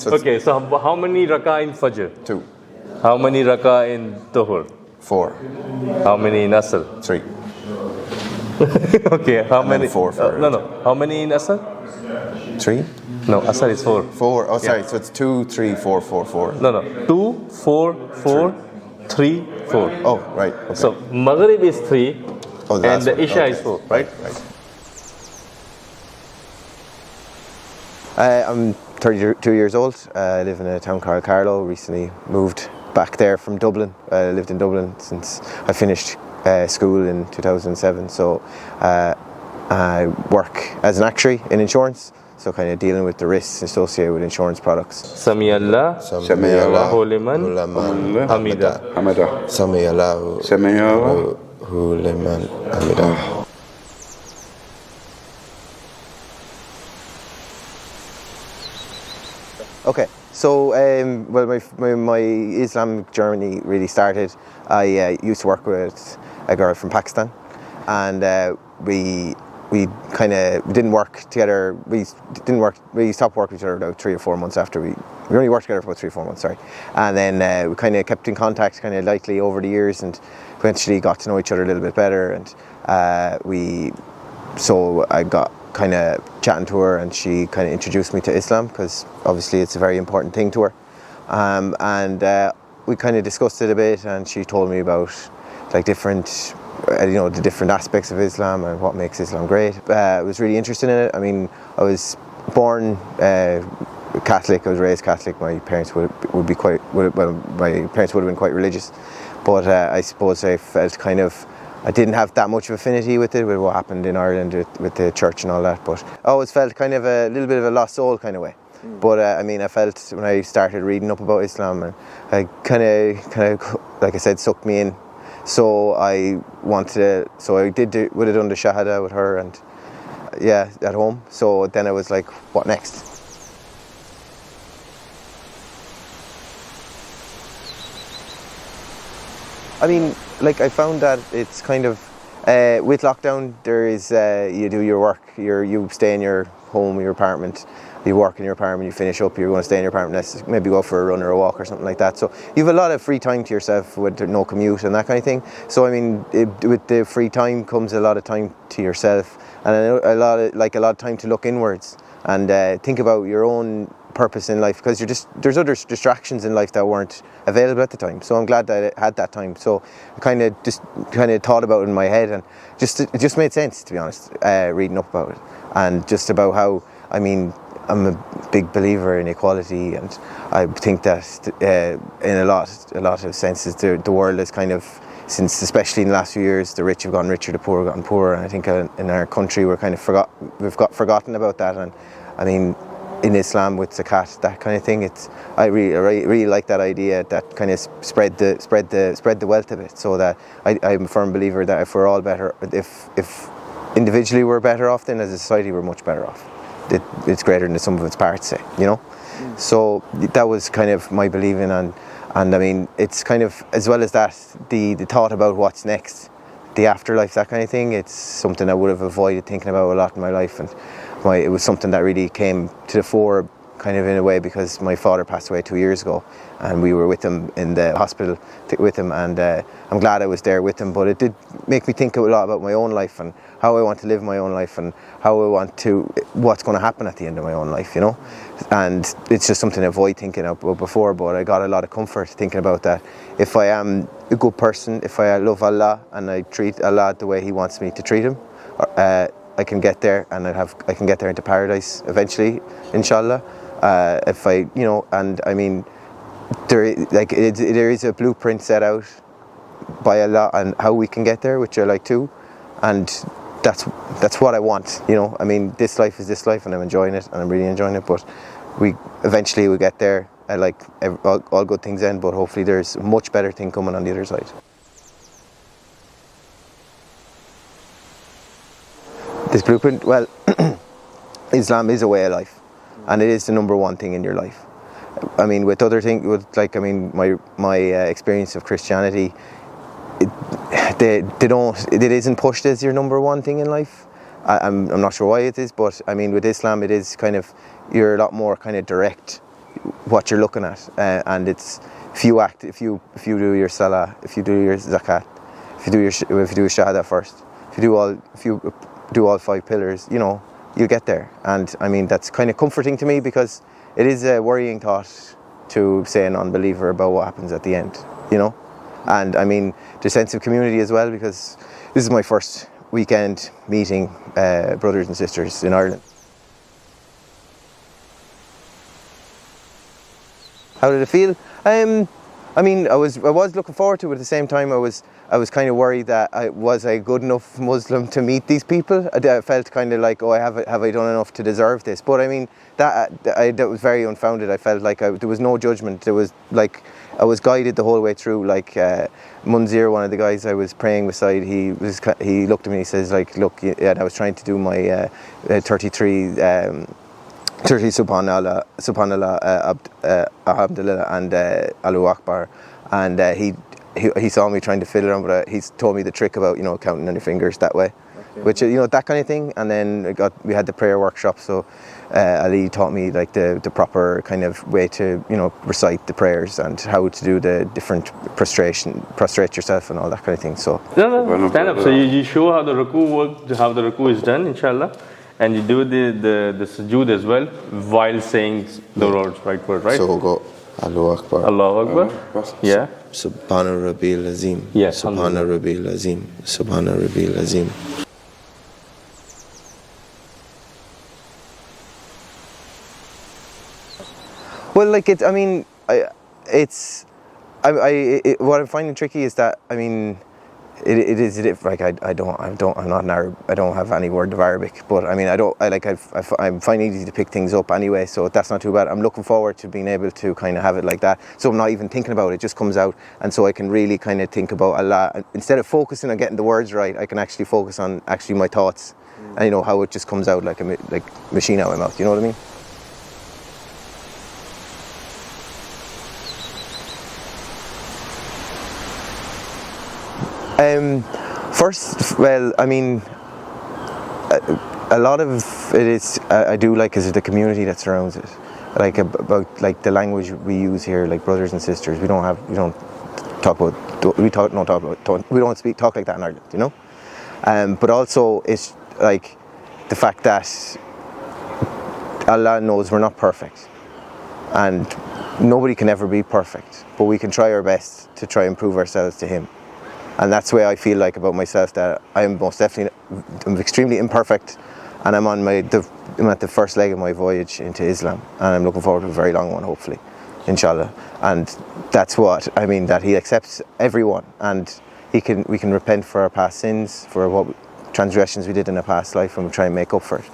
Okay, so how many rak'ah in Fajr? 2. How many rak'ah in Dhuhr? 4. How many in Asr? 3. Okay, how many? 4 for no. How many in Asr? 3? No, Asr is 4. 4. Oh, sorry. So it's 2, 3, 4, 4, 4. No. 2, 4, 4, 3, 4. Oh, right. Okay. So Maghrib is 3 and the Isha is 4, right? Right. I'm 32 years old. I live in a town called Carlow. Recently moved back there from Dublin. I lived in Dublin since I finished school in 2007. So I work as an actuary in insurance. So kind of dealing with the risks associated with insurance products. Sami Allah, Allahu liman hamida. Sami Allahu liman hamida. Okay, so well, my Islamic journey really started. I used to work with a girl from Pakistan, and we kind of didn't work together. We stopped working with each other about 3 or 4 months after we only worked together for about 3 or 4 months. Sorry, and then we kind of kept in contact kind of lightly over the years, and eventually got to know each other a little bit better. And so I got kind of chatting to her, and she kind of introduced me to Islam because obviously it's a very important thing to her. And we kind of discussed it a bit, and she told me about like different, the different aspects of Islam and what makes Islam great. I was really interested in it. I mean, I was born Catholic. I was raised Catholic. My parents my parents would have been quite religious, but I suppose I felt kind of I didn't have that much of affinity with it, with what happened in Ireland with the church and all that. But I always felt kind of a little bit of a lost soul kind of way. But I mean, I felt when I started reading up about Islam, and I kind of, like I said, sucked me in. So I would have done the Shahada with her, and at home. So then I was like, what next? I mean, like I found that it's kind of, with lockdown, there is, you do your work, you stay in your home, your apartment, you work in your apartment, you finish up, you're going to stay in your apartment, maybe go for a run or a walk or something like that. So you have a lot of free time to yourself with no commute and that kind of thing. So I mean, with the free time comes a lot of time to yourself, and a lot of time to look inwards and think about your own purpose in life, because there's other distractions in life that weren't available at the time. So I'm glad that I had that time. So I kind of thought about it in my head, and it just made sense, to be honest, reading up about it, and just about how, I mean, I'm a big believer in equality, and I think that in a lot of senses the world is kind of, since especially in the last few years, the rich have gotten richer, the poor have gotten poorer, and I think in our country we've got forgotten about that. And I mean, in Islam with zakat, that kind of thing, I really like that idea, that kind of spread the wealth of it, so that I'm a firm believer that if we're all better, if individually we're better off, then as a society we're much better off. It's greater than the sum of its parts, say, So that was kind of my believing, and I mean, it's kind of, as well as that, the thought about what's next, the afterlife, that kind of thing, it's something I would have avoided thinking about a lot in my life, and it was something that really came to the fore kind of in a way because my father passed away 2 years ago, and we were with him in the hospital with him, and I'm glad I was there with him, but it did make me think a lot about my own life and how I want to live my own life, and what's going to happen at the end of my own life, and it's just something I avoid thinking about before, but I got a lot of comfort thinking about that. If I am a good person, if I love Allah and I treat Allah the way He wants me to treat Him, I can get there, and I can get there into paradise eventually, inshallah. If I, and I mean, there is a blueprint set out by Allah and how we can get there, which I like too, and that's what I want. I mean, this life is this life, and I'm enjoying it, and I'm really enjoying it. But we eventually will get there. I like all good things end, but hopefully there's a much better thing coming on the other side. This blueprint, well, Islam is a way of life, and it is the number one thing in your life. I mean, with other things, my experience of Christianity, it isn't pushed as your number one thing in life. I'm not sure why it is, but I mean, with Islam, it is kind of, you're a lot more kind of direct what you're looking at, and it's if you do your salah, if you do your zakat, if you do your shahada first, if you do all 5 pillars, you know, you'll get there. And I mean, that's kind of comforting to me, because it is a worrying thought to say a non-believer about what happens at the end, you know. And I mean, the sense of community as well, because this is my first weekend meeting brothers and sisters in Ireland. How did it feel? I mean, I was looking forward to it. At the same time, I was kind of worried that was I good enough Muslim to meet these people. I felt kind of like, oh, have I done enough to deserve this? But I mean, that was very unfounded. I felt like there was no judgment. There was like, I was guided the whole way through. Like Munzir, one of the guys I was praying beside, he looked at me and he says like, look, and I was trying to do my 33 subhanallah, alhamdulillah, and Allahu Akbar, and he saw me trying to fiddle around, but he told me the trick about, you know, counting on your fingers that way, okay. Which, you know, that kind of thing. And then we had the prayer workshop, so Ali taught me like the proper kind of way to, you know, recite the prayers and how to do the different prostrate yourself and all that kind of thing. So stand up. So you show how the ruku works, how the ruku is done, inshallah. And you do the sujood as well while saying the words, right word, right? So go Allahu Akbar. Allahu Akbar. Yeah. Subhana Rabbil Azim. Yes. Subhana Rabbil Azim. Subhana Rabbil Azim. Well, like it. I mean, what I'm finding tricky is that, I mean, it is like I'm not an Arab. I don't have any word of Arabic, but I mean, I'm finding it easy to pick things up anyway, so that's not too bad. I'm looking forward to being able to kind of have it like that, so I'm not even thinking about it. It just comes out, and so I can really kind of think about Allah. Instead of focusing on getting the words right, I can actually focus on actually my thoughts, and you know how it just comes out like a machine out of my mouth. You know what I mean? First, well, I mean, a lot of it is I do like is the community that surrounds it, like about like the language we use here, like brothers and sisters. We don't talk like that in Ireland, you know. But also it's like the fact that Allah knows we're not perfect, and nobody can ever be perfect, but we can try our best to try and prove ourselves to Him. And that's the way I feel like about myself, that I'm extremely imperfect, and I'm at the first leg of my voyage into Islam, and I'm looking forward to a very long one, hopefully, inshallah. And that's what I mean, that He accepts everyone, and we can repent for our past sins, for what transgressions we did in a past life, and we try and make up for it.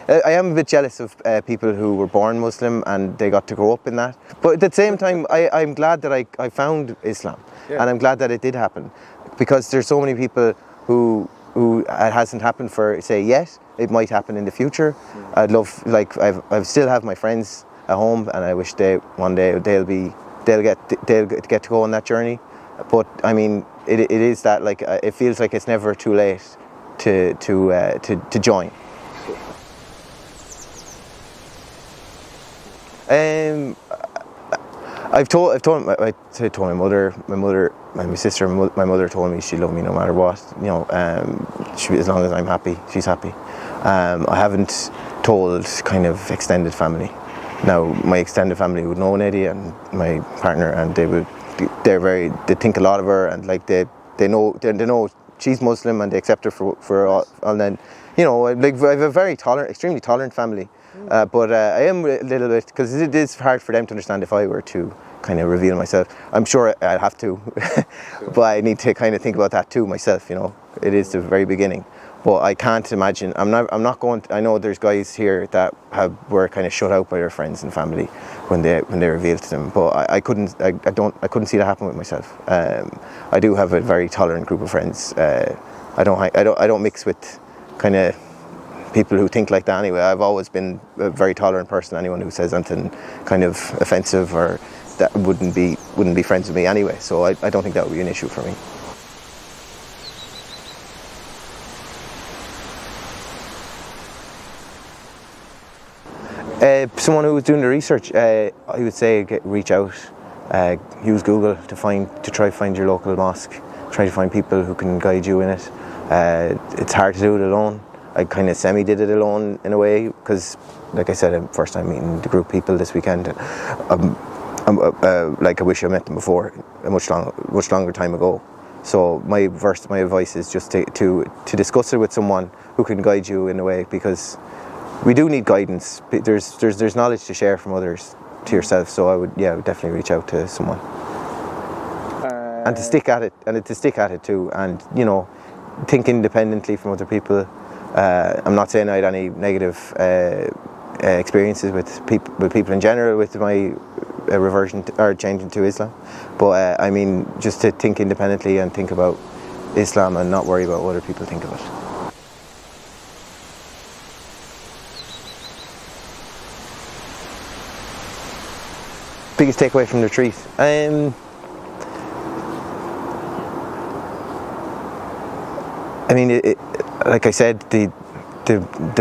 I am a bit jealous of people who were born Muslim and they got to grow up in that. But at the same time, I'm glad that I found Islam, yeah. And I'm glad that it did happen, because there's so many people who it hasn't happened for, say, yet. It might happen in the future. I'd love, like, I still have my friends at home, and I wish one day they'll get to go on that journey. But I mean, it is that, like, it feels like it's never too late to join. I've told my mother, my sister, my mother told me she loved me no matter what. You know, as long as I'm happy, she's happy. I haven't told kind of extended family. Now my extended family would know Eddie and my partner, and they think a lot of her, and like they know she's Muslim, and they accept her for all. And then, you know, like I have a very extremely tolerant family. But I am a little bit, because it is hard for them to understand if I were to kind of reveal myself. I'm sure I'd have to, but I need to kind of think about that too myself. You know, it is the very beginning. But I can't imagine. I'm not going to, I know there's guys here that were kind of shut out by their friends and family when they revealed to them. But I couldn't see that happen with myself. I do have a very tolerant group of friends. I don't mix with kind of people who think like that anyway. I've always been a very tolerant person. Anyone who says anything kind of offensive or that wouldn't be friends with me anyway. So I don't think that would be an issue for me. Someone who was doing the research, I would say reach out, use Google to try to find your local mosque, try to find people who can guide you in it. It's hard to do it alone. I kind of semi-did it alone in a way because, like I said, first time meeting the group of people this weekend. Like I wish I met them before, a much longer time ago. So my advice is just to discuss it with someone who can guide you in a way, because we do need guidance. There's knowledge to share from others to yourself. So I would definitely reach out to someone and to stick at it too, and think independently from other people. I'm not saying I had any negative experiences with people in general with my reversion or changing to Islam, but I mean just to think independently and think about Islam and not worry about what other people think of it. Biggest takeaway from the retreat? I mean, like I said, the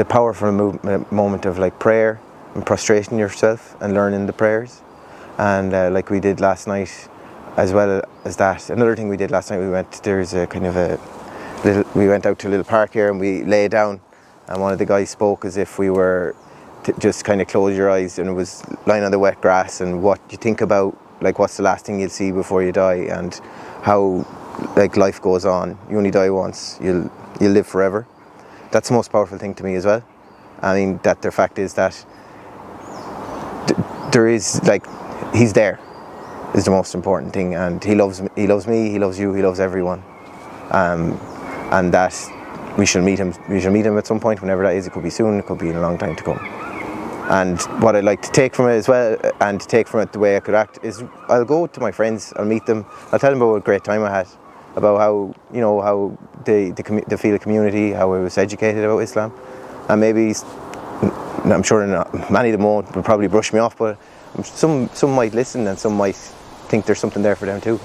powerful moment of like prayer and prostration yourself and learning the prayers, and like we did last night, as well as that. Another thing we did last night, we went out to a little park here and we lay down, and one of the guys spoke as if we were just kind of close your eyes, and it was lying on the wet grass, and what you think about, like what's the last thing you'll see before you die, and how like life goes on. You only die once, you'll live forever. That's the most powerful thing to me as well. I mean, that the fact is that there is, like, he's there is the most important thing, and he loves me, he loves you, he loves everyone, and that we shall meet him at some point, whenever that is. It could be soon, it could be in a long time to come. And what I'd like to take from it as well, and to take from it the way I could act, is I'll go to my friends, I'll meet them, I'll tell them about what a great time I had, about how how they feel a community, how I was educated about Islam, and maybe, I'm sure many of them won't, probably brush me off, but some might listen, and some might think there's something there for them too,